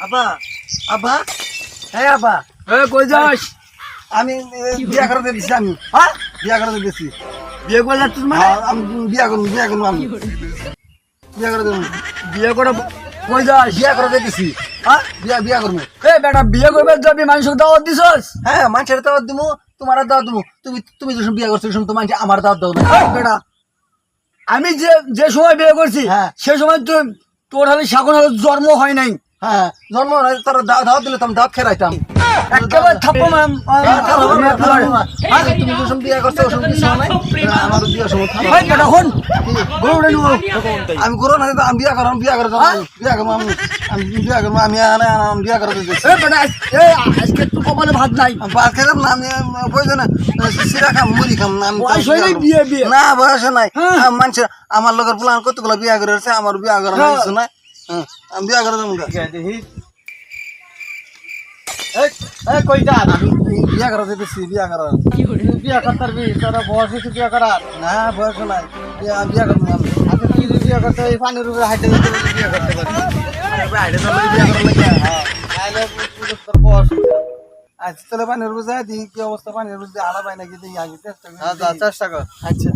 আব্বা আব্বা হ্যাঁ আব্বা কই যাস? আমি বিয়া করতে দিছি আমি হ্যাঁ বিয়া করতে দিছি বিয়ে করলে তুই মানে আমি বিয়া করবো আমি বিয়া করে দেবো বিয়ে করে কই যাস? বিয়া করতে দিছি হ্যাঁ বিয়া করবো বেটা বিয়ে করবে যাবি মানুষকে দাওয়াত দিছস? হ্যাঁ মানুষের দাওয়াত দিবো তোমার দাওয়াত দিবো তুমি তুমি যখন বিয়া করছো তো মানুষ আমার দাওয়াত দাও না বেটা আমি যে সময় বিয়ে করছি হ্যাঁ। সে সময় তোর হালে শাকন জন্ম হয় নাই। হ্যাঁ জন্ম তার দাওয়াত দিলে তো আমি দাওয়াত খেলাইতাম একেবারে থাপ্পড় তুমি যখন বিয়া করছো ওসব কিছু নাই আমার বিয়া সময় বেটা হন গরুটা নিব। আমি করো না আমি বিয়া করো বিয়া করে বিয়া করবো আমি বিয়া করবো আমি বিয়া করে দিচ্ছি বেটা আজকে তো কপালে ভাত নাই। ভাত খেলাম না আমি বলছো না সিরা খাম মুড়ি খাম না আমি বয়স হয় নাই বিয়ে না বয়স নাই হ্যাঁ। মানুষের আমার লোকের প্লান কতগুলো বিয়া করে আছে আমার বিয়া করা হ্যাঁ। কিছু নাই আমি বিয়া করে দেবো কই যা আমি বিয়া করা দিতেছি বিয়া করা বিয়া করতে পারবি তোর বয়স হয়েছে বিয়া করার না বয়স নাই বিয়া করবো আমি আচ্ছা তুই যদি বিয়া করতে এই পানির উপরে হাইটে দিতে বিয়া করতে পারবি বিয়া করার লাগে তাহলে তোর বয়স আচ্ছা তাহলে পানির বুঝে দিই কি অবস্থা পানির বুঝে আলা পাই নাকি দিই আগে চেষ্টা করি চেষ্টা কর আচ্ছা